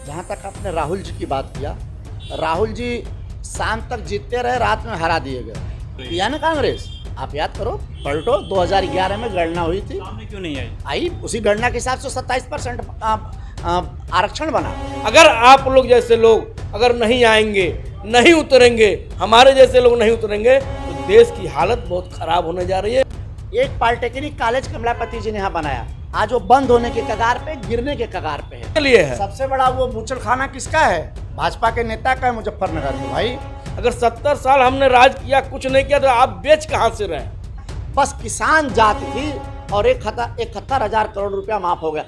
जहाँ तक आपने राहुल जी की बात किया, राहुल जी शाम तक जीतते रहे, रात में हरा दिए गए। किया ना कांग्रेस, आप याद करो, पलटो 2011 में गणना हुई थी, सामने क्यों नहीं आई? आई उसी गणना के हिसाब से 27% आरक्षण बना। अगर आप लोग जैसे लोग अगर नहीं आएंगे, नहीं उतरेंगे, हमारे जैसे लोग नहीं उतरेंगे तो देश की हालत बहुत खराब होने जा रही है। एक पॉलिटेक्निक कॉलेज कमलापति जी ने यहाँ बनाया, आज वो बंद होने के कगार पे, गिरने के कगार पे है। लिए है सबसे बड़ा वो बूचड़ खाना किसका है? भाजपा के नेता का है, मुजफ्फरनगर में। भाई अगर 70 साल हमने राज किया, कुछ नहीं किया, तो आप बेच कहाँ से रहे? बस किसान जाति थी और 71,000 करोड़ रुपया माफ हो गया।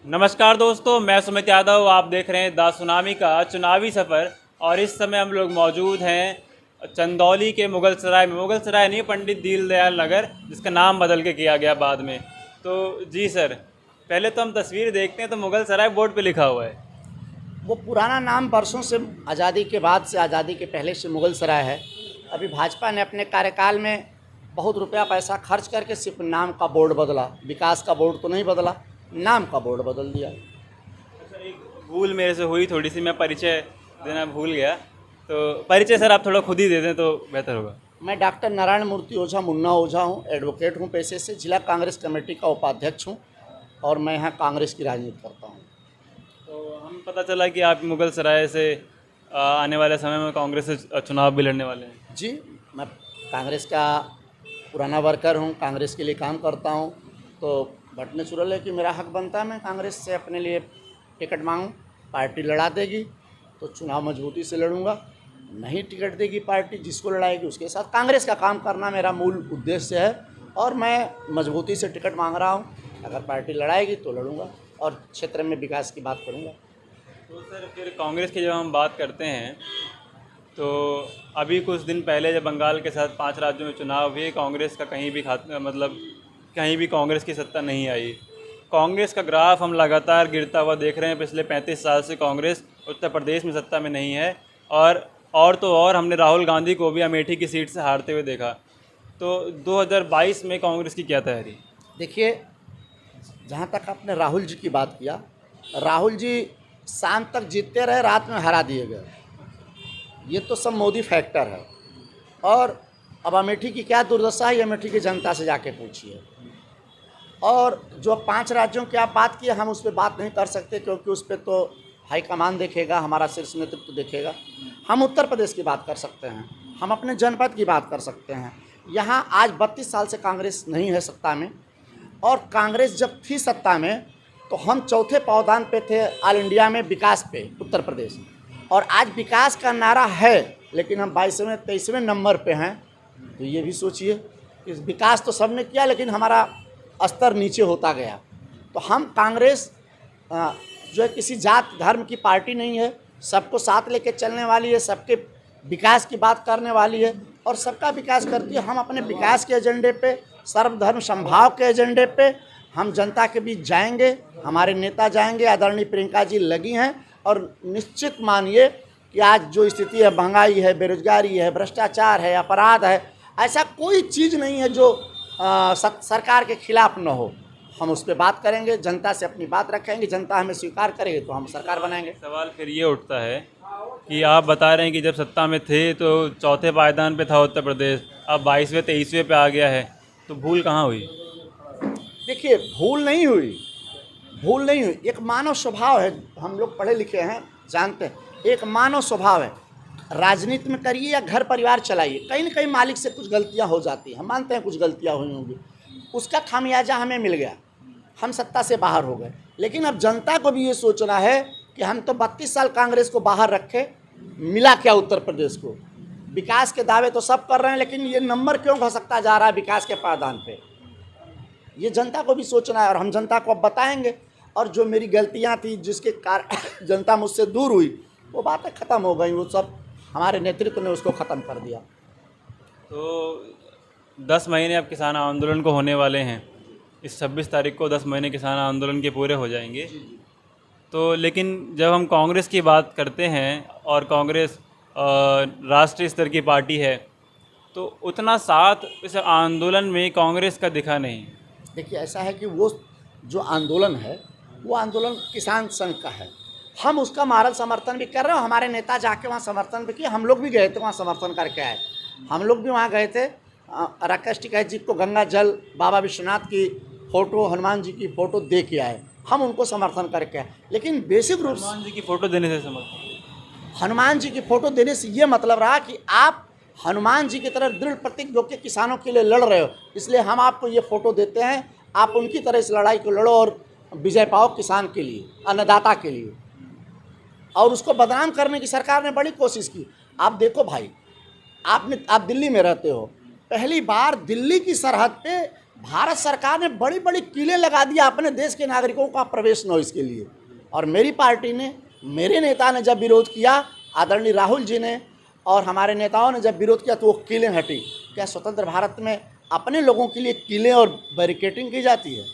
नमस्कार दोस्तों, मैं सुमित यादव, आप देख रहे हैं द सुनामी का चुनावी सफ़र। और इस समय हम लोग मौजूद हैं चंदौली के मुगल सराय में। मुगल सराय नहीं, पंडित दीनदयाल नगर, जिसका नाम बदल के किया गया बाद में। तो जी सर, पहले तो हम तस्वीर देखते हैं तो मुगल सराय बोर्ड पे लिखा हुआ है। वो पुराना नाम बरसों से, आज़ादी के बाद से, आज़ादी के पहले से मुगल सराय है। अभी भाजपा ने अपने कार्यकाल में बहुत रुपया पैसा खर्च करके सिर्फ नाम का बोर्ड बदला, विकास का बोर्ड तो नहीं बदला, नाम का बोर्ड बदल दिया। सर एक भूल मेरे से हुई थोड़ी सी, मैं परिचय देना भूल गया, तो परिचय सर आप थोड़ा खुद ही दे दें तो बेहतर होगा। मैं डॉक्टर नारायण मूर्ति ओझा, मुन्ना ओझा हूँ, एडवोकेट हूँ पेशे से, जिला कांग्रेस कमेटी का उपाध्यक्ष हूँ और मैं यहाँ कांग्रेस की राजनीति करता हूँ। तो हम पता चला कि आप मुगल सराय से आने वाले समय में कांग्रेस से चुनाव भी लड़ने वाले हैं। जी, मैं कांग्रेस का पुराना वर्कर हूँ, कांग्रेस के लिए काम करता हूँ, तो बट नेचुरल है कि मेरा हक बनता है मैं कांग्रेस से अपने लिए टिकट मांगूँ। पार्टी लड़ा देगी तो चुनाव मजबूती से लड़ूंगा, नहीं टिकट देगी पार्टी, जिसको लड़ाएगी उसके साथ। कांग्रेस का काम करना मेरा मूल उद्देश्य है और मैं मजबूती से टिकट मांग रहा हूँ। अगर पार्टी लड़ाएगी तो लड़ूंगा और क्षेत्र में विकास की बात करूँगा। तो सर फिर कांग्रेस की जब हम बात करते हैं तो अभी कुछ दिन पहले जब बंगाल के साथ 5 राज्यों में चुनाव हुए, कांग्रेस का कहीं भी कांग्रेस की सत्ता नहीं आई। कांग्रेस का ग्राफ हम लगातार गिरता हुआ देख रहे हैं। पिछले 35 साल से कांग्रेस उत्तर प्रदेश में सत्ता में नहीं है और तो और हमने राहुल गांधी को भी अमेठी की सीट से हारते हुए देखा। तो 2022 में कांग्रेस की क्या तैयारी? देखिए, जहाँ तक आपने राहुल जी की बात किया, राहुल जी शाम तक जीतते रहे, रात में हरा दिए गए। ये तो सब मोदी फैक्टर है। और अब अमेठी की क्या दुर्दशा है, अमेठी की जनता से जाके पूछिए। और जो 5 राज्यों की आप बात किए, हम उस पर बात नहीं कर सकते क्योंकि उस पर तो हाईकमान देखेगा, हमारा शीर्ष नेतृत्व देखेगा। हम उत्तर प्रदेश की बात कर सकते हैं, हम अपने जनपद की बात कर सकते हैं। यहाँ आज 32 साल से कांग्रेस नहीं है सत्ता में, और कांग्रेस जब थी सत्ता में तो हम चौथे पावदान पे थे ऑल इंडिया में विकास पे, उत्तर प्रदेश। और आज विकास का नारा है लेकिन हम 22वें 23वें नंबर पे हैं। तो ये भी सोचिए कि विकास तो सबने किया लेकिन हमारा स्तर नीचे होता गया। तो हम कांग्रेस जो है किसी जात धर्म की पार्टी नहीं है, सबको साथ लेके चलने वाली है, सबके विकास की बात करने वाली है और सबका विकास करती है। हम अपने विकास के एजेंडे पे, सर्वधर्म समभाव के एजेंडे पे हम जनता के बीच जाएंगे, हमारे नेता जाएंगे। आदरणीय प्रियंका जी लगी हैं और निश्चित मानिए कि आज जो स्थिति है, महंगाई है, बेरोजगारी है, भ्रष्टाचार है, अपराध है, ऐसा कोई चीज़ नहीं है जो सरकार के खिलाफ न हो। हम उस पर बात करेंगे, जनता से अपनी बात रखेंगे, जनता हमें स्वीकार करेगी तो हम सरकार बनाएंगे। सवाल फिर ये उठता है कि आप बता रहे हैं कि जब सत्ता में थे तो चौथे पायदान पे था उत्तर प्रदेश, अब 22वें 23वें पे आ गया है, तो भूल कहाँ हुई? देखिए, भूल नहीं हुई। एक मानव स्वभाव है, हम लोग पढ़े लिखे हैं, जानते हैं, एक मानव स्वभाव है। राजनीति में करिए या घर परिवार चलाइए, कहीं ना कहीं मालिक से कुछ गलतियां हो जाती हैं। हम मानते हैं कुछ गलतियां हुई होंगी, उसका खामियाजा हमें मिल गया, हम सत्ता से बाहर हो गए। लेकिन अब जनता को भी ये सोचना है कि हम तो 32 साल कांग्रेस को बाहर रखे, मिला क्या उत्तर प्रदेश को? विकास के दावे तो सब कर रहे हैं लेकिन ये नंबर क्यों घसकता जा रहा है विकास के पायदान पे? ये जनता को भी सोचना है और हम जनता को अब बताएंगे। और जो मेरी गलतियां थी, जिसके कारण जनता मुझसे दूर हुई, वो बातें ख़त्म हो गई, वो सब हमारे नेतृत्व ने उसको ख़त्म कर दिया। तो 10 महीने अब किसान आंदोलन को होने वाले हैं। इस 26 तारीख को 10 महीने किसान आंदोलन के पूरे हो जाएंगे। तो लेकिन जब हम कांग्रेस की बात करते हैं और कांग्रेस राष्ट्रीय स्तर की पार्टी है, तो उतना साथ इस आंदोलन में कांग्रेस का दिखा नहीं। देखिए ऐसा है कि वो जो आंदोलन है वो आंदोलन किसान संघ का है, हम उसका मारल समर्थन भी कर रहे हैं। हमारे नेता जाके वहाँ समर्थन भी किए, हम लोग भी गए थे वहाँ समर्थन करके आए। हम लोग भी वहाँ गए थे, राकेश टिकैत जी को गंगा जल, बाबा विश्वनाथ की फ़ोटो, हनुमान जी की फ़ोटो दे के आए, हम उनको समर्थन करके आए। लेकिन बेसिक रूप से हनुमान जी की फ़ोटो देने से समर्थन, हनुमान जी की फ़ोटो देने से ये मतलब रहा कि आप हनुमान जी की तरह दृढ़ प्रतिज्ञ होकर किसानों के लिए लड़ रहे हो, इसलिए हम आपको ये फ़ोटो देते हैं, आप उनकी तरह इस लड़ाई को लड़ो और विजय पाओ किसान के लिए, अन्नदाता के लिए। और उसको बदनाम करने की सरकार ने बड़ी कोशिश की। आप देखो भाई, आप दिल्ली में रहते हो, पहली बार दिल्ली की सरहद पे भारत सरकार ने बड़ी बड़ी कीलें लगा दिया अपने देश के नागरिकों का प्रवेश न हो इसके लिए। और मेरी पार्टी ने, मेरे नेता ने जब विरोध किया, आदरणीय राहुल जी ने और हमारे नेताओं ने जब विरोध किया तो वो कीलें हटी। क्या स्वतंत्र भारत में अपने लोगों के लिए कीलें और बैरिकेडिंग की जाती है?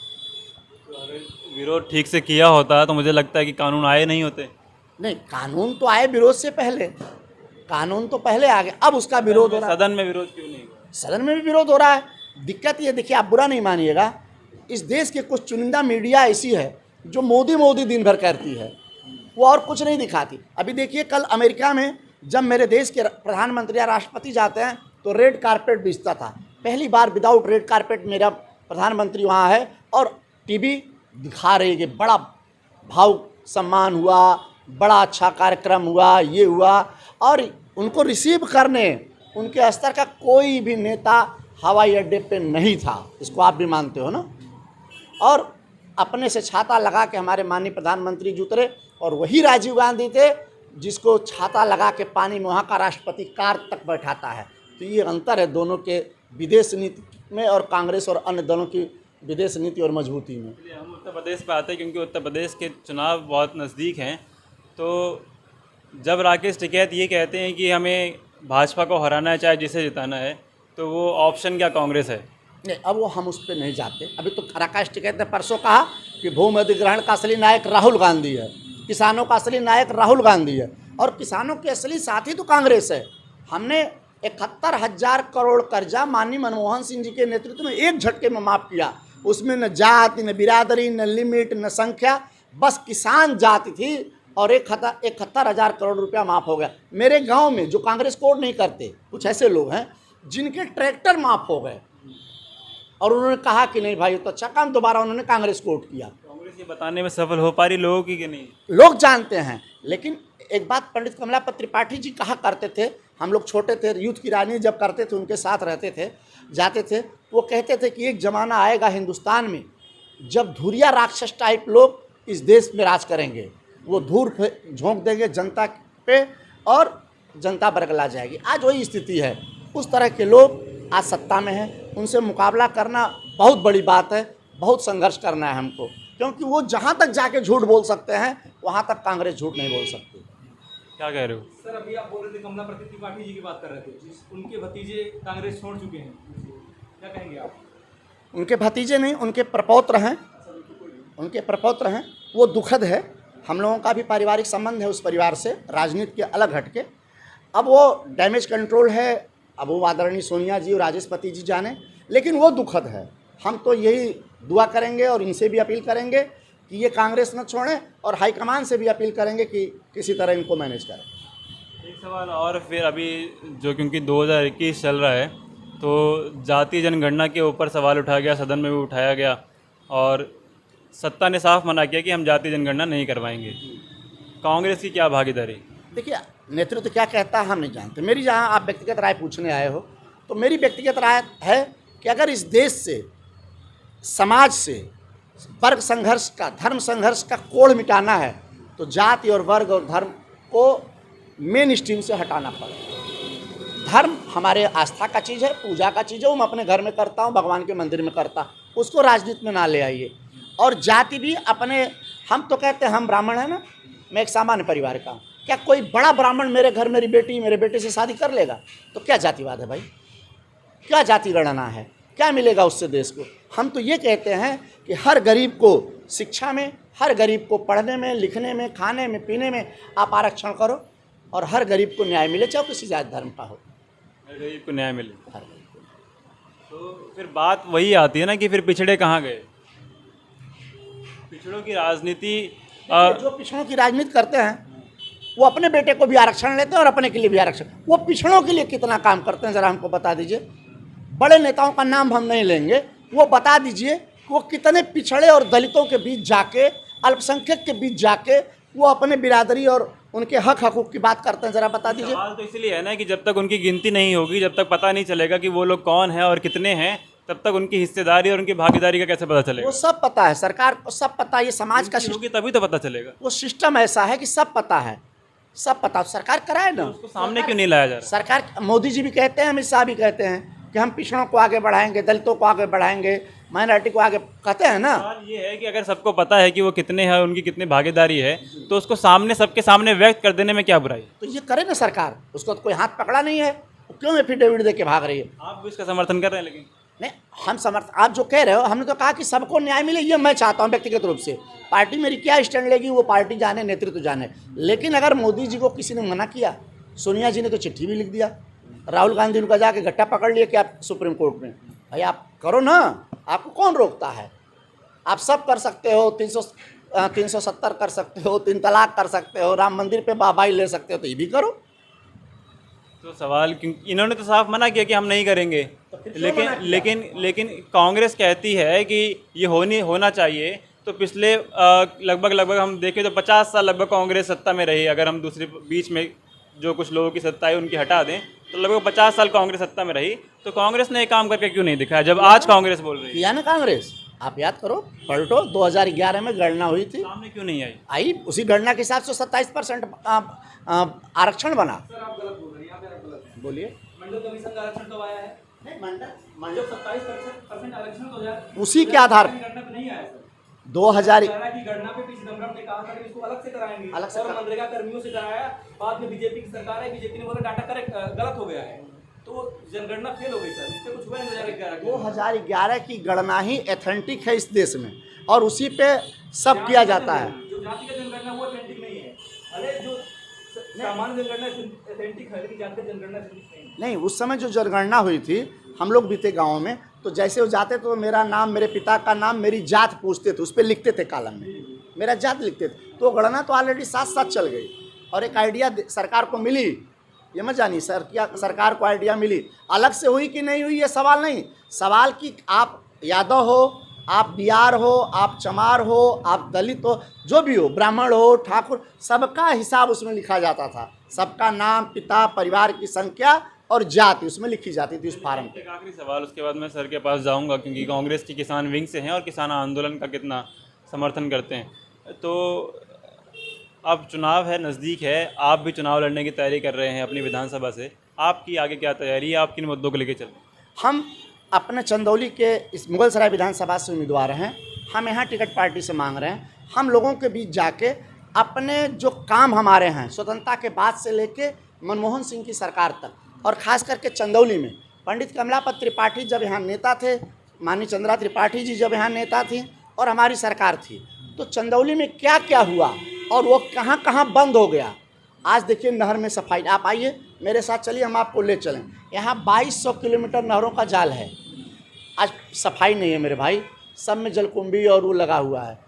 विरोध ठीक से किया होता तो मुझे लगता है कि कानून आए नहीं होते। नहीं, कानून तो आए विरोध से पहले, कानून तो पहले आ गया, अब उसका विरोध हो रहा है। सदन में विरोध क्यों नहीं हुआ? सदन में भी विरोध हो रहा है। दिक्कत ये, देखिए आप बुरा नहीं मानिएगा, इस देश के कुछ चुनिंदा मीडिया ऐसी है जो मोदी दिन भर करती है, वो और कुछ नहीं दिखाती। अभी देखिए कल अमेरिका में जब मेरे देश के प्रधानमंत्री या राष्ट्रपति जाते हैं तो रेड कारपेट बिछता था, पहली बार विदाउट रेड कारपेट मेरा प्रधानमंत्री वहाँ है और टीवी दिखा रही है कि बड़ा भाव सम्मान हुआ, बड़ा अच्छा कार्यक्रम हुआ, ये हुआ। और उनको रिसीव करने उनके स्तर का कोई भी नेता हवाई अड्डे पे नहीं था, इसको आप भी मानते हो ना। और अपने से छाता लगा के हमारे माननीय प्रधानमंत्री जी उतरे, और वही राजीव गांधी थे जिसको छाता लगा के पानी में वहाँ का राष्ट्रपति कार तक बैठाता है। तो ये अंतर है दोनों के विदेश नीति में और कांग्रेस और अन्य दलों की विदेश नीति और मजबूती में। हम उत्तर प्रदेश पे आते हैं क्योंकि उत्तर प्रदेश के चुनाव बहुत नज़दीक हैं। तो जब राकेश टिकैत ये कहते हैं कि हमें भाजपा को हराना है चाहे जिसे जिताना है, तो वो ऑप्शन क्या कांग्रेस है? नहीं, अब वो हम उस पर नहीं जाते। अभी तो राकेश टिकैत ने परसों कहा कि भूमि अधिग्रहण का असली नायक राहुल गांधी है, किसानों का असली नायक राहुल गांधी है, और किसानों के असली साथी तो कांग्रेस है। हमने 71,000 करोड़ कर्जा माननीय मनमोहन सिंह जी के नेतृत्व में एक झटके में माफ़ किया। उसमें न जाति, न बिरादरी, न लिमिट, न संख्या, बस किसान जाति थी, और 71,000 करोड़ रुपया माफ़ हो गया। मेरे गांव में जो कांग्रेस कोड नहीं करते, कुछ ऐसे लोग हैं जिनके ट्रैक्टर माफ़ हो गए, और उन्होंने कहा कि नहीं भाई तो अच्छा काम, दोबारा उन्होंने कांग्रेस कोड किया। कांग्रेस ये बताने में सफल हो पा रही लोगों की कि नहीं? लोग जानते हैं। लेकिन एक बात पंडित कमलापत त्रिपाठी जी कहा करते थे, हम लोग छोटे थे, यूथ की रानी जब करते थे, उनके साथ रहते थे, जाते थे, वो कहते थे कि एक ज़माना आएगा हिंदुस्तान में जब धुरिया राक्षस टाइप लोग इस देश में राज करेंगे, वो धूल झोंक देंगे जनता पे और जनता बरगला जाएगी। आज वही स्थिति है, उस तरह के लोग आज सत्ता में हैं, उनसे मुकाबला करना बहुत बड़ी बात है, बहुत संघर्ष करना है हमको, क्योंकि वो जहाँ तक जाके झूठ बोल सकते हैं वहाँ तक कांग्रेस झूठ नहीं बोल सकती। क्या कह रहे हो सर? अभी आप बोल रहे थे कमलापति त्रिपाठी जी की बात कर रहे थे, उनके भतीजे कांग्रेस छोड़ चुके हैं, क्या कहेंगे आप? उनके भतीजे नहीं, उनके प्रपौत्र हैं, उनके प्रपौत्र हैं। वो दुखद है, हम लोगों का भी पारिवारिक संबंध है उस परिवार से, राजनीति के अलग हटके। अब वो डैमेज कंट्रोल है, अब वो आदरणीय सोनिया जी और राजेशपति जी जाने, लेकिन वो दुखद है। हम तो यही दुआ करेंगे और इनसे भी अपील करेंगे कि ये कांग्रेस न छोड़ें, और हाईकमान से भी अपील करेंगे कि किसी तरह इनको मैनेज करें। एक सवाल और फिर अभी जो, क्योंकि 2021 चल रहा है, तो जातीय जनगणना के ऊपर सवाल उठाया गया, सदन में भी उठाया गया, और सत्ता ने साफ मना किया कि हम जातीय जनगणना नहीं करवाएंगे। कांग्रेस की क्या भागीदारी? देखिए नेतृत्व क्या कहता है हम नहीं जानते। मेरी जहाँ आप व्यक्तिगत राय पूछने आए हो, तो मेरी व्यक्तिगत राय है कि अगर इस देश से, समाज से वर्ग संघर्ष का, धर्म संघर्ष का कोड़ मिटाना है, तो जाति और वर्ग और धर्म को मेन स्ट्रीम से हटाना पड़ेगा। धर्म हमारे आस्था का चीज़ है, पूजा का चीज़ है, वो मैं अपने घर में करता हूँ, भगवान के मंदिर में करता, उसको राजनीति में ना ले आइए। और जाति भी अपने, हम तो कहते हैं हम ब्राह्मण हैं ना, मैं एक सामान्य परिवार का हूँ, क्या कोई बड़ा ब्राह्मण मेरे घर मेरी बेटी मेरे बेटे से शादी कर लेगा? तो क्या जातिवाद है भाई? क्या जाति गणना है? क्या मिलेगा उससे देश को? हम तो ये कहते हैं कि हर गरीब को शिक्षा में, हर गरीब को पढ़ने में, लिखने में, खाने में, पीने में आप आरक्षण करो, और हर गरीब को न्याय मिले, चाहे किसी जाति धर्म का हो। हर गरीब को न्याय मिले। हर गरीब को। तो फिर बात वही आती है ना कि फिर पिछड़े कहाँ गए? पिछड़ों की राजनीति जो पिछड़ों की राजनीति करते हैं वो अपने बेटे को भी आरक्षण लेते हैं और अपने के लिए भी आरक्षण। वो पिछड़ों के लिए कितना काम करते हैं ज़रा हमको बता दीजिए। बड़े नेताओं का नाम हम नहीं लेंगे, वो बता दीजिए कि वो कितने पिछड़े और दलितों के बीच जाके, अल्पसंख्यक के बीच जाके वो अपने बिरादरी और उनके हक हकूक़ की बात करते हैं, ज़रा बता दीजिए। सवाल तो इसलिए है ना कि जब तक उनकी गिनती नहीं होगी, जब तक पता नहीं चलेगा कि वो लोग कौन हैं और कितने हैं, तब तक उनकी हिस्सेदारी और उनकी भागीदारी का कैसे पता चलेगा? वो सब पता है, सरकार को सब पता है, ये समाज का होगी तभी तो पता चलेगा। वो सिस्टम ऐसा है कि सब पता है, सब पता। सरकार कराए ना, उसको सामने क्यों नहीं लाया जा रहा? सरकार, मोदी जी भी कहते हैं, अमित शाह भी कहते हैं कि हम पिछड़ों को आगे बढ़ाएंगे, दलितों को आगे बढ़ाएंगे, माइनॉरिटी को आगे, कहते हैं ना। सवाल ये है कि अगर सबको पता है कि वो कितने हैं, उनकी कितनी भागीदारी है, तो उसको सामने सबके सामने व्यक्त कर देने में क्या बुराई? तो ये करे ना सरकार, उसको तो कोई हाथ पकड़ा नहीं है, क्यों एफिडेविट दे के भाग रही है? आप भी इसका समर्थन कर रहे हैं, लेकिन नहीं, हम समर्थ, आप जो कह रहे हो, हमने तो कहा कि सबको न्याय मिले, ये मैं चाहता हूँ व्यक्तिगत रूप से। पार्टी मेरी क्या स्टैंड लेगी वो पार्टी जाने, नेतृत्व जाने। लेकिन अगर मोदी जी को किसी ने मना किया, सोनिया जी ने तो चिट्ठी भी लिख दिया, राहुल गांधी उनका जाके गट्टा पकड़ लिया कि आप सुप्रीम कोर्ट में, भाई आप करो ना, आपको कौन रोकता है? आप सब कर सकते हो, 370 कर सकते हो, 3 तलाक कर सकते हो, राम मंदिर पे बाबाई ले सकते हो, तो ये भी करो। तो सवाल क्यों, इन्होंने तो साफ मना किया कि हम नहीं करेंगे, लेकिन कांग्रेस कहती है कि ये होना चाहिए। तो पिछले लगभग हम देखें तो 50 साल लगभग कांग्रेस सत्ता में रही। अगर हम दूसरे बीच में जो कुछ लोगों की सत्ता है उनकी हटा दें तो लगभग 50 साल कांग्रेस सत्ता में रही। तो कांग्रेस ने ये काम करके क्यों नहीं दिखाया जब आज कांग्रेस बोल रही है? किया ना कांग्रेस, आप याद करो, पलटो, 2011 में गणना हुई थी, सामने क्यों नहीं आई? आई, उसी गणना के हिसाब से 27% आरक्षण बना। सर आप गलत बोल रहे हैं, यहाँ पे आप गलत। बोलिए। मंडल कमीशन का आरक्षण कब आया है? मंडल जब 27% आरक्षण तो यार उसी के आधार पर गणना पे नहीं आया सर। 2000 की गणना पे पी चिदम्बरम ने कहा था कि इसको अलग से कराएंगे, अलग से और मनरेगा कर्मियों से कराया। बाद में बीजेपी की सरकार है, बीजेपी ने बोला डाटा करेक्ट गलत हो गया है, तो जनगणना फेल हो गई सर। इस पे कुछ हुआ नहीं? 2011 की गणना ही एथेंटिक है इस देश में और उसी पे सब किया जाता है। जो जातिगत जनगणना वो ऑथेंटिक नहीं है। अरे जो सामान्य जनगणना ऑथेंटिक है, लेकिन जातिगत जनगणना ऑथेंटिक नहीं है। नहीं, उस समय जो जनगणना हुई थी, हम लोग बीते गाँव में, तो जैसे वो जाते तो मेरा नाम, मेरे पिता का नाम, मेरी जात पूछते थे, उस पर लिखते थे कॉलम में, मेरा जात लिखते थे। तो गणना तो ऑलरेडी साथ साथ चल गई और एक आइडिया सरकार को मिली, ये मत जानिए सर, क्या सरकार को आइडिया मिली, अलग से हुई कि नहीं हुई ये सवाल नहीं। सवाल कि आप यादव हो, आप बिहार हो, आप चमार हो, आप दलित हो, जो भी हो, ब्राह्मण हो, ठाकुर, सबका हिसाब उसमें लिखा जाता था। सबका नाम, पिता, परिवार की संख्या और जाति उसमें लिखी जाती थी उस फार्म पे। एक आखिरी सवाल, उसके बाद मैं सर के पास जाऊंगा, क्योंकि कांग्रेस की किसान विंग से हैं और किसान आंदोलन का कितना समर्थन करते हैं। तो अब चुनाव है, नज़दीक है, आप भी चुनाव लड़ने की तैयारी कर रहे हैं अपनी विधानसभा से, आपकी आगे क्या तैयारी है? आप किन मुद्दों को लेकर चल रहे हैं? हम अपने चंदौली के इस मुगलसराय विधानसभा से उम्मीदवार हैं, हम यहाँ टिकट पार्टी से मांग रहे हैं। हम लोगों के बीच जाके अपने जो काम हमारे हैं स्वतंत्रता के बाद से लेके मनमोहन सिंह की सरकार तक, और ख़ास करके चंदौली में पंडित कमलापत त्रिपाठी जब यहाँ नेता थे, माननीय चंद्रा त्रिपाठी जी जब यहाँ नेता थी और हमारी सरकार थी, तो चंदौली में क्या क्या हुआ और वो कहाँ कहाँ बंद हो गया। आज देखिए नहर में सफाई, आप आइए मेरे साथ, चलिए हम आपको ले चलें। यहाँ 2200 किलोमीटर नहरों का जाल है, आज सफाई नहीं है मेरे भाई, सब में जलकुंभी और वो लगा हुआ है।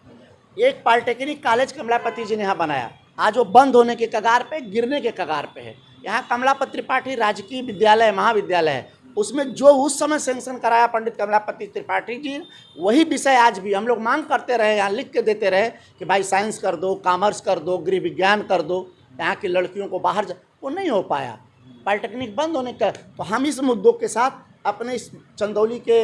एक पॉलिटेक्निक कॉलेज कमलापति जी ने यहाँ बनाया, आज वो बंद होने के कगार पे, गिरने के कगार पे है। यहाँ कमलापति त्रिपाठी राजकीय विद्यालय, महाविद्यालय है, उसमें जो उस समय सेंक्शन कराया पंडित कमलापति त्रिपाठी जी, वही विषय आज भी हम लोग मांग करते रहे, यहाँ लिख के देते रहे कि भाई साइंस कर दो, कॉमर्स कर दो, गृह विज्ञान कर दो, यहाँ की लड़कियों को बाहर वो नहीं हो पाया, पॉलिटेक्निक बंद होने का। तो हम इस मुद्दों के साथ अपने इस चंदौली के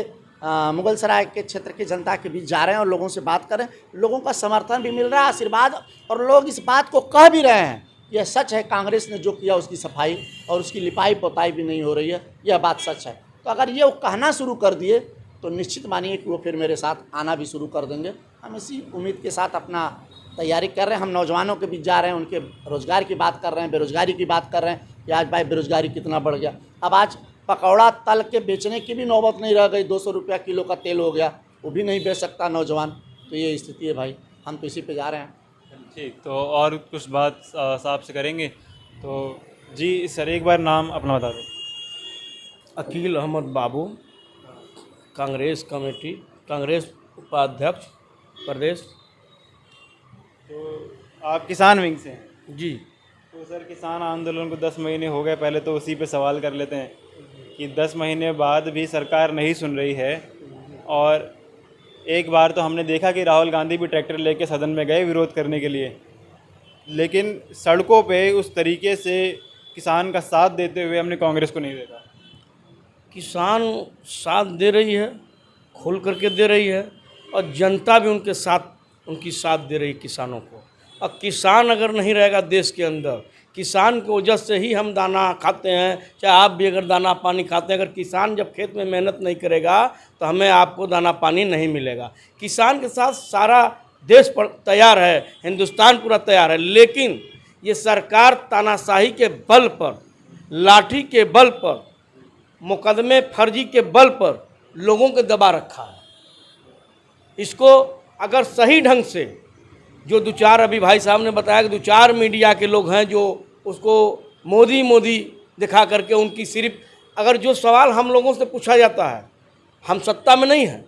मुगलसराय के क्षेत्र की जनता के बीच जा रहे हैं और लोगों से बात करें। लोगों का समर्थन भी मिल रहा है, आशीर्वाद, और लोग इस बात को कह भी रहे हैं, यह सच है, कांग्रेस ने जो किया उसकी सफाई और उसकी लिपाई पोताई भी नहीं हो रही है, यह बात सच है। तो अगर ये वो कहना शुरू कर दिए तो निश्चित मानिए कि वो फिर मेरे साथ आना भी शुरू कर देंगे। हम इसी उम्मीद के साथ अपना तैयारी कर रहे हैं। हम नौजवानों के बीच जा रहे हैं, उनके रोज़गार की बात कर रहे हैं, बेरोज़गारी की बात कर रहे हैं कि आज भाई बेरोज़गारी कितना बढ़ गया। अब आज पकौड़ा तल के बेचने की भी नौबत नहीं रह गई, 200 रुपया किलो का तेल हो गया, वो भी नहीं बेच सकता नौजवान। तो ये स्थिति है भाई, हम तो इसी पे जा रहे हैं। ठीक, तो और कुछ बात साहब से करेंगे। तो जी सर, एक बार नाम अपना बता दें। अकील अहमद बाबू, कांग्रेस कमेटी, कांग्रेस उपाध्यक्ष प्रदेश। तो आप किसान विंग से हैं। जी। तो सर, किसान आंदोलन को 10 महीने हो गए, पहले तो उसी पे सवाल कर लेते हैं कि 10 महीने बाद भी सरकार नहीं सुन रही है। और एक बार तो हमने देखा कि राहुल गांधी भी ट्रैक्टर लेके सदन में गए विरोध करने के लिए, लेकिन सड़कों पे उस तरीके से किसान का साथ देते हुए हमने कांग्रेस को नहीं देखा। किसान साथ दे रही है, खोल करके दे रही है, और जनता भी उनके साथ उनकी साथ दे रही है किसानों को। और किसान अगर नहीं रहेगा देश के अंदर, किसान की वजह से ही हम दाना खाते हैं, चाहे आप भी अगर दाना पानी खाते हैं। अगर किसान जब खेत में मेहनत नहीं करेगा तो हमें आपको दाना पानी नहीं मिलेगा। किसान के साथ सारा देश पर तैयार है, हिंदुस्तान पूरा तैयार है, लेकिन ये सरकार तानाशाही के बल पर, लाठी के बल पर, मुकदमे फर्जी के बल पर लोगों को दबा रखा है। इसको अगर सही ढंग से जो दो चार, अभी भाई साहब ने बताया कि 2-4 मीडिया के लोग हैं जो उसको मोदी मोदी दिखा करके उनकी सिर्फ, अगर जो सवाल हम लोगों से पूछा जाता है, हम सत्ता में नहीं हैं,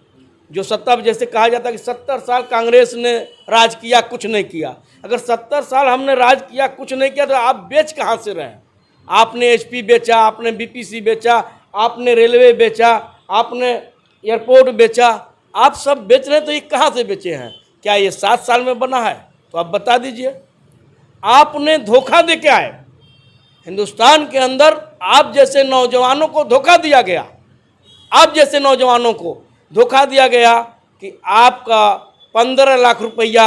जो सत्ता में जैसे कहा जाता है कि 70 साल कांग्रेस ने राज किया कुछ नहीं किया। अगर 70 साल हमने राज किया कुछ नहीं किया तो आप बेच कहाँ से रहे? आपने HP बेचा, आपने BPC बेचा, आपने रेलवे बेचा, आपने एयरपोर्ट बेचा, आप सब बेच रहे हैं। तो ये कहाँ से बेचे हैं? क्या ये 7 साल में बना है? तो आप बता दीजिए। आपने धोखा दे के आए हिंदुस्तान के अंदर, आप जैसे नौजवानों को धोखा दिया गया, आप जैसे नौजवानों को धोखा दिया गया कि आपका 15 लाख रुपया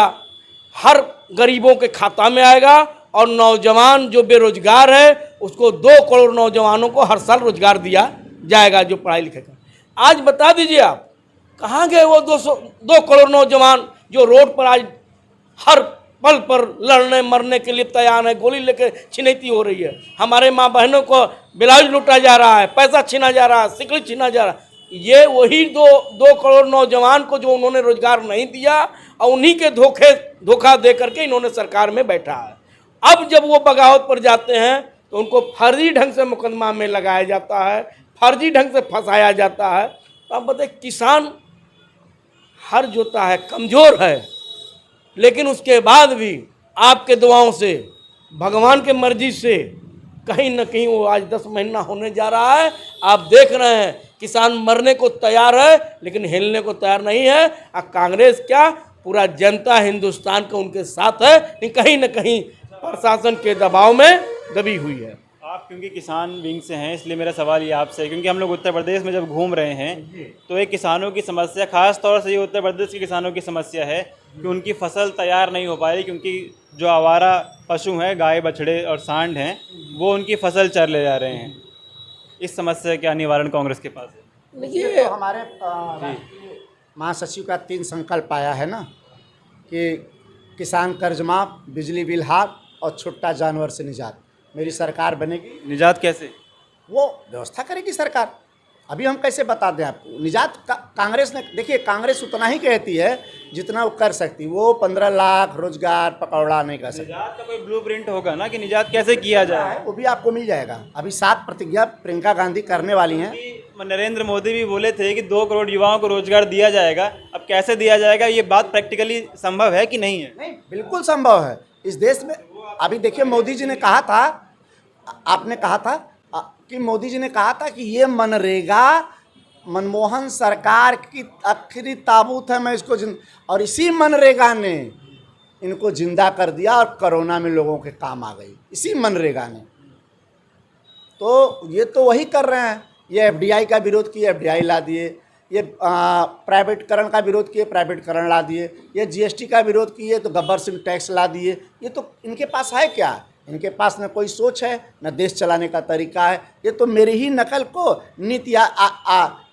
हर गरीबों के खाता में आएगा, और नौजवान जो बेरोजगार है उसको 2 करोड़ नौजवानों को हर साल रोजगार दिया जाएगा जो पढ़ाई लिखे का। आज बता दीजिए आप कहाँ गए वो 2 करोड़ नौजवान जो रोड पर आज हर पल पर लड़ने मरने के लिए तैयार है, गोली लेके छिनैती हो रही है। हमारे माँ बहनों को ब्लाउज लूटा जा रहा है, पैसा छीना जा रहा है, सिकड़ी छीना जा रहा है। ये वही 2 करोड़ नौजवान को जो उन्होंने रोजगार नहीं दिया, और उन्हीं के धोखा दे करके इन्होंने सरकार में बैठा है। अब जब वो बगावत पर जाते हैं तो उनको फर्जी ढंग से मुकदमा में लगाया जाता है, फर्जी ढंग से फंसाया जाता है। तो आप बताइए, किसान हर जोता है, कमज़ोर है, लेकिन उसके बाद भी आपके दुआओं से, भगवान के मर्जी से कहीं न कहीं वो आज 10 महीना होने जा रहा है। आप देख रहे हैं किसान मरने को तैयार है लेकिन हिलने को तैयार नहीं है। और कांग्रेस क्या, पूरा जनता हिंदुस्तान का उनके साथ है, लेकिन कहीं न कहीं प्रशासन के दबाव में दबी हुई है। आप क्योंकि किसान विंग से हैं, इसलिए मेरा सवाल ये आपसे है, क्योंकि हम लोग उत्तर प्रदेश में जब घूम रहे हैं तो एक किसानों की समस्या, खास तौर से ये उत्तर प्रदेश के किसानों की समस्या है कि उनकी फसल तैयार नहीं हो पा रही, क्योंकि जो आवारा पशु हैं, गाय बछड़े और सांड हैं, वो उनकी फसल चर ले जा रहे हैं। इस समस्या का निवारण कांग्रेस के पास है? देखिए, तो हमारे राष्ट्रीय महासचिव का 3 संकल्प आया है ना, कि किसान कर्ज माफ, बिजली बिल हाफ और छुट्टा जानवर से निजात। मेरी सरकार बनेगी, निजात कैसे? वो व्यवस्था करेगी सरकार। अभी हम कैसे बता दें आपको निजात कांग्रेस ने, देखिए कांग्रेस उतना ही कहती है जितना वो कर सकती। वो 15 लाख रोजगार पकौड़ा नहीं कर सकती। निजात का कोई ब्लूप्रिंट होगा ना कि निजात कैसे किया जाए, वो भी आपको मिल जाएगा। अभी 7 प्रतिज्ञा प्रियंका गांधी करने वाली हैं। नरेंद्र मोदी भी बोले थे कि 2 करोड़ युवाओं को रोजगार दिया जाएगा। अब कैसे दिया जाएगा, ये बात प्रैक्टिकली संभव है कि नहीं है? नहीं, बिल्कुल संभव है इस देश में। अभी देखिए, मोदी जी ने कहा था, आपने कहा था कि मोदी जी ने कहा था कि ये मनरेगा मनमोहन सरकार की आखिरी ताबूत है, मैं इसको और इसी मनरेगा ने इनको जिंदा कर दिया और कोरोना में लोगों के काम आ गई इसी मनरेगा ने। तो ये तो वही कर रहे हैं। ये FDI का विरोध किए, FDI ला दिए। ये प्राइवेटकरण का विरोध किए, प्राइवेटकरण ला दिए। ये GST का विरोध किए तो गब्बर सिंह टैक्स ला दिए। ये तो इनके पास है क्या? इनके पास न कोई सोच है, न देश चलाने का तरीका है। ये तो मेरी ही नकल को नीति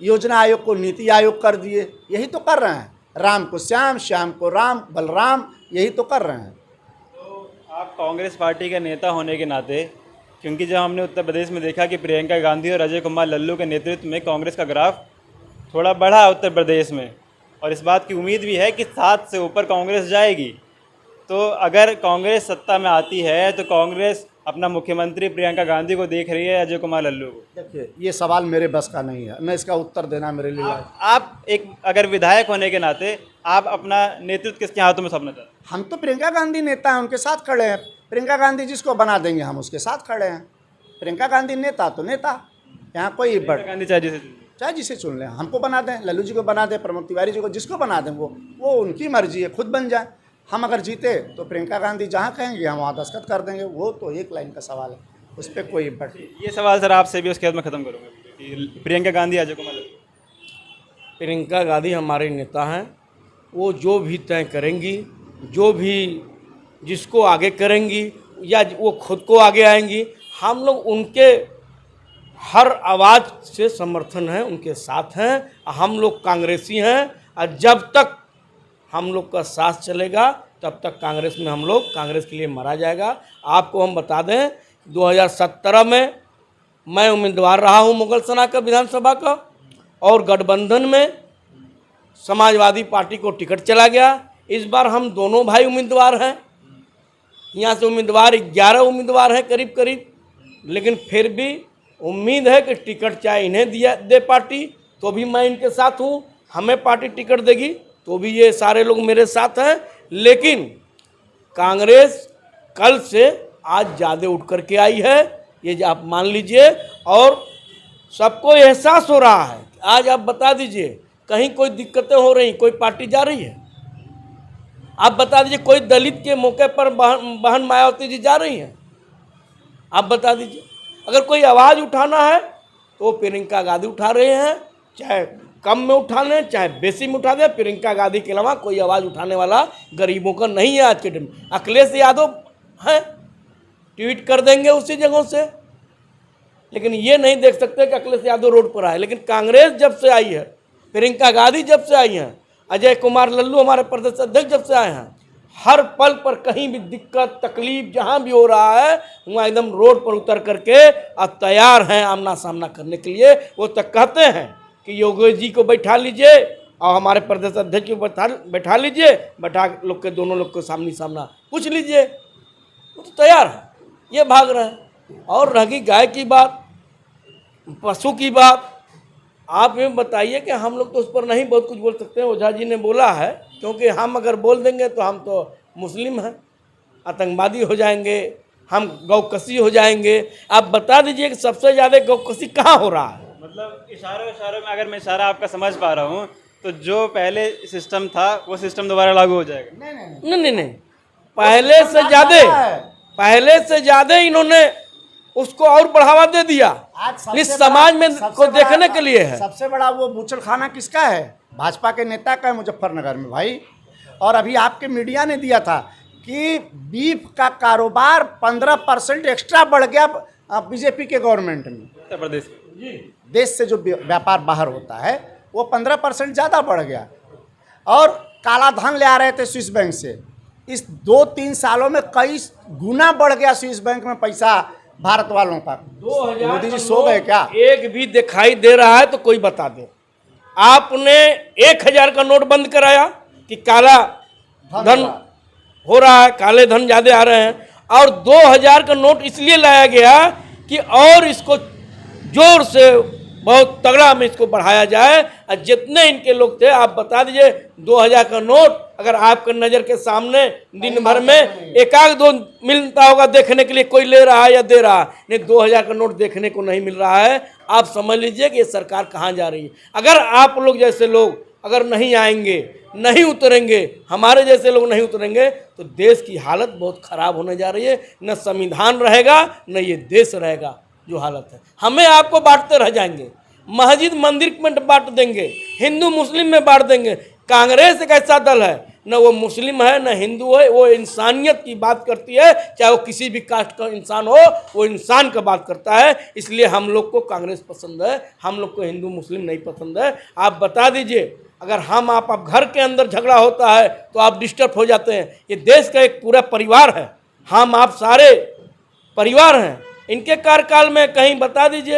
योजना आयोग को नीति आयोग कर दिए। यही तो कर रहे हैं। राम को श्याम, श्याम को राम, बलराम, यही तो कर रहे हैं। तो आप कांग्रेस पार्टी के नेता होने के नाते, क्योंकि जब हमने उत्तर प्रदेश में देखा कि प्रियंका गांधी और अजय कुमार लल्लू के नेतृत्व में कांग्रेस का ग्राफ थोड़ा बढ़ा उत्तर प्रदेश में, और इस बात की उम्मीद भी है कि 7 से ऊपर कांग्रेस जाएगी। तो अगर कांग्रेस सत्ता में आती है तो कांग्रेस अपना मुख्यमंत्री प्रियंका गांधी को देख रही है अजय कुमार लल्लू को? देखिए, ये सवाल मेरे बस का नहीं है, मैं इसका उत्तर देना मेरे लिए आप एक अगर विधायक होने के नाते आप अपना नेतृत्व किसके हाथों में सौंपना चाहते हैं? हम तो प्रियंका गांधी नेता हैं, उनके साथ खड़े हैं। प्रियंका गांधी जिसको बना देंगे हम उसके साथ खड़े हैं। प्रियंका गांधी नेता तो नेता, यहाँ कोई प्रियंका गांधी चाहे जिसे चुने। चाहे जिसे चुन लें, हमको बना दें, लल्लू जी को बना दें, प्रमोद तिवारी जी को, जिसको बना दें वो उनकी मर्जी है, खुद बन जाए। हम अगर जीते तो प्रियंका गांधी जहाँ कहेंगे हम वहाँ दस्तखत कर देंगे। वो तो एक लाइन का सवाल है, उस पर कोई बट। ये सवाल सर आपसे भी उसके बाद में ख़त्म करूँगा कि प्रियंका गांधी अजय कुमार लल्लू। प्रियंका गांधी हमारे नेता हैं, वो जो भी तय करेंगी, जो भी जिसको आगे करेंगी या वो खुद को आगे आएंगी, हम लोग उनके हर आवाज़ से समर्थन है, उनके साथ हैं। हम लोग कांग्रेसी हैं और जब तक हम लोग का साथ चलेगा तब तक कांग्रेस में हम लोग कांग्रेस के लिए मरा जाएगा। आपको हम बता दें 2017 में मैं उम्मीदवार रहा हूँ मुगल सना का विधानसभा का, और गठबंधन में समाजवादी पार्टी को टिकट चला गया। इस बार हम दोनों भाई उम्मीदवार हैं, यहाँ से उम्मीदवार 11 उम्मीदवार हैं करीब करीब, लेकिन फिर भी उम्मीद है कि टिकट चाहे इन्हें दे पार्टी तो भी मैं इनके साथ हूँ, हमें पार्टी टिकट देगी तो भी ये सारे लोग मेरे साथ हैं। लेकिन कांग्रेस कल से आज ज़्यादा उठ करके आई है, ये आप मान लीजिए, और सबको एहसास हो रहा है। आज आप बता दीजिए कहीं कोई दिक्कतें हो रही, कोई पार्टी जा रही है? आप बता दीजिए कोई दलित के मौके पर बहन मायावती जी जा रही हैं? आप बता दीजिए। अगर कोई आवाज़ उठाना है तो प्रियंका गांधी उठा रहे हैं, चाहे कम में उठा लें चाहे बेसी में उठा दें। प्रियंका गांधी के अलावा कोई आवाज़ उठाने वाला गरीबों का नहीं है आज के टाइम। अखिलेश यादव हैं, ट्वीट कर देंगे उसी जगहों से, लेकिन ये नहीं देख सकते कि अखिलेश यादव रोड पर आए। लेकिन कांग्रेस जब से आई है, प्रियंका गांधी जब से आई हैं, अजय कुमार लल्लू हमारे प्रदेश अध्यक्ष जब से आए हैं, हर पल पर कहीं भी दिक्कत तकलीफ जहां भी हो रहा है वहाँ एकदम रोड पर उतर करके अब तैयार हैं आमना सामना करने के लिए। वो तक कहते हैं कि योगी जी को बैठा लीजिए और हमारे प्रदेश अध्यक्ष को बैठा लीजिए, बैठा लोग के दोनों लोग को सामने सामना पूछ लीजिए, वो तो तैयार है, ये भाग रहे हैं। और रही गाय की बात, पशु की बात, आप ये बताइए कि हम लोग तो उस पर नहीं बहुत कुछ बोल सकते हैं। ओझा जी ने बोला है, क्योंकि हम अगर बोल देंगे तो हम तो मुस्लिम हैं, आतंकवादी हो जाएंगे, हम गौकसी हो जाएंगे। आप बता दीजिए कि सबसे ज़्यादा गौकसी कहाँ हो रहा है? मतलब इशारों में अगर मैं इशारा आपका समझ पा रहा हूँ तो जो पहले सिस्टम था वो सिस्टम दोबारा लागू हो जाएगा? नहीं, पहले से ज़्यादा इन्होंने उसको और बढ़ावा दे दिया। इस समाज में को देखने के लिए है। सबसे बड़ा वो बूचड़ खाना किसका है? भाजपा के नेता का है मुजफ्फरनगर में भाई। और अभी आपके मीडिया ने दिया था कि बीफ का कारोबार 15% एक्स्ट्रा बढ़ गया बीजेपी के गवर्नमेंट में। उत्तर प्रदेश देश से जो व्यापार बाहर होता है वो 15% ज़्यादा बढ़ गया। और काला धन ले आ रहे थे स्विस बैंक से, इस 2-3 सालों में कई गुना बढ़ गया स्विस बैंक में पैसा भारत वालों का। 2000 मोदी जी सो गए क्या? एक भी दिखाई दे रहा है तो कोई बता दे। आपने 1000 का नोट बंद कराया कि काला धन हो रहा है, काले धन ज़्यादा आ रहे हैं, और 2000 का नोट इसलिए लाया गया कि और इसको जोर से बहुत तगड़ा में इसको बढ़ाया जाए। और जितने इनके लोग थे आप बता दीजिए, 2000 का नोट अगर आपके नज़र के सामने दिन भर में एक आध दो मिलता होगा देखने के लिए, कोई ले रहा है या दे रहा है, नहीं 2000 का नोट देखने को नहीं मिल रहा है। आप समझ लीजिए कि ये सरकार कहाँ जा रही है। अगर आप लोग जैसे लोग अगर नहीं आएंगे, नहीं उतरेंगे, हमारे जैसे लोग नहीं उतरेंगे तो देश की हालत बहुत ख़राब होने जा रही है। न संविधान रहेगा न ये देश रहेगा जो हालत है। हमें आपको बांटते रह जाएंगे, मस्जिद मंदिर में बांट देंगे, हिंदू मुस्लिम में बांट देंगे। कांग्रेस एक ऐसा दल है, न वो मुस्लिम है न हिंदू है, वो इंसानियत की बात करती है। चाहे वो किसी भी कास्ट का इंसान हो, वो इंसान का बात करता है। इसलिए हम लोग को कांग्रेस पसंद है, हम लोग को हिंदू मुस्लिम नहीं पसंद है। आप बता दीजिए, अगर हम आप घर के अंदर झगड़ा होता है तो आप डिस्टर्ब हो जाते हैं। ये देश का एक पूरा परिवार है, हम आप सारे परिवार हैं। इनके कार्यकाल में कहीं बता दीजिए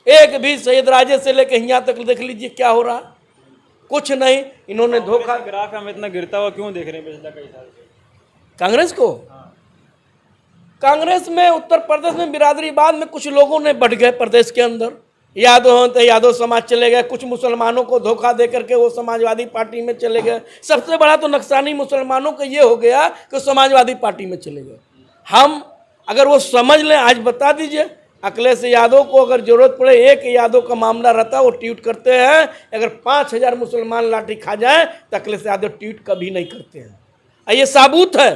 एक भी सैयद राजे से लेकर यहाँ तक देख लीजिए क्या हो रहा है, कुछ नहीं। इन्होंने धोखा। ग्राफ हम इतना गिरता हुआ क्यों देख रहे हैं पिछले कई साल से कांग्रेस को? कांग्रेस में उत्तर प्रदेश में बिरादरीवाद में कुछ लोगों ने बढ़ गए प्रदेश के अंदर। यादव हैं तो यादव समाज चले गए, कुछ मुसलमानों को धोखा दे करके वो समाजवादी पार्टी में चले गए। सबसे बड़ा तो नुकसानी मुसलमानों का ये हो गया कि समाजवादी पार्टी में चले गए। हम अगर वो समझ लें, आज बता दीजिए, अखिलेश यादव को अगर जरूरत पड़े, एक यादव का मामला रहता वो ट्वीट करते हैं, अगर 5000 मुसलमान लाठी खा जाए तो अखिलेश यादव ट्वीट कभी नहीं करते हैं। ये साबुत है,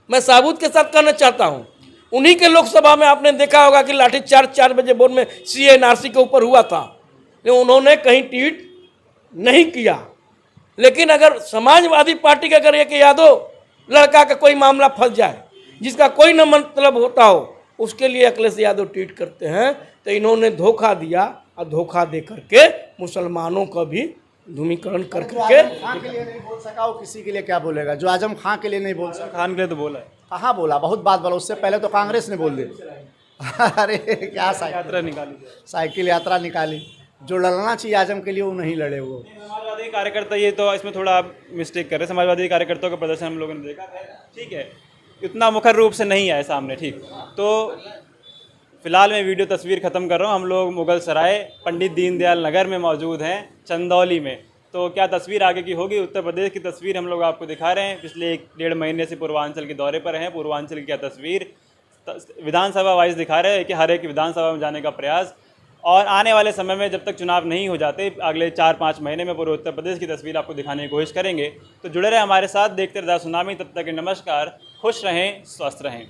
मैं साबुत के साथ कहना चाहता हूँ। उन्हीं के लोकसभा में आपने देखा होगा कि लाठी 4 बजे भोर में CA/NRC के ऊपर हुआ था, लेकिन उन्होंने कहीं ट्वीट नहीं किया। लेकिन अगर समाजवादी पार्टी का अगर एक यादव लड़का का कोई मामला फंस जाए जिसका कोई न मतलब होता हो, उसके लिए अखिलेश यादव ट्वीट करते हैं। तो इन्होंने धोखा दिया और धोखा दे करके मुसलमानों का भी ध्रुवीकरण कर करके। आजम खां के लिए नहीं बोल सका, वो किसी के लिए क्या बोलेगा? जो आजम खां के लिए नहीं बोल सका, खान के लिए तो बोला है, कहाँ बोला? बहुत बात बोला, उससे पहले तो कांग्रेस ने बोल दी। अरे क्या यात्रा निकाली। साइकिल यात्रा निकाली। जो लड़ना चाहिए आजम के लिए वो नहीं लड़े। वो समाजवादी कार्यकर्ता, ये तो इसमें थोड़ा आप मिस्टेक कर रहे हैं। समाजवादी कार्यकर्ताओं का प्रदर्शन हम लोगों ने देखा, ठीक है, इतना मुखर रूप से नहीं आए सामने, ठीक। तो फिलहाल मैं वीडियो तस्वीर ख़त्म कर रहा हूँ। हम लोग मुगल सराय पंडित दीनदयाल नगर में मौजूद हैं, चंदौली में। तो क्या तस्वीर आगे की होगी, उत्तर प्रदेश की तस्वीर हम लोग आपको दिखा रहे हैं। पिछले 1-1.5 महीने से पूर्वांचल के दौरे पर हैं। पूर्वांचल की क्या तस्वीर विधानसभा वाइज दिखा रहे हैं कि हर एक विधानसभा में जाने का प्रयास, और आने वाले समय में जब तक चुनाव नहीं हो जाते, अगले 4-5 महीने में पूरे उत्तर प्रदेश की तस्वीर आपको दिखाने की कोशिश करेंगे। तो जुड़े रहें हमारे साथ, देखते रहे सुनामी। तब तक नमस्कार, खुश रहें, स्वस्थ रहें।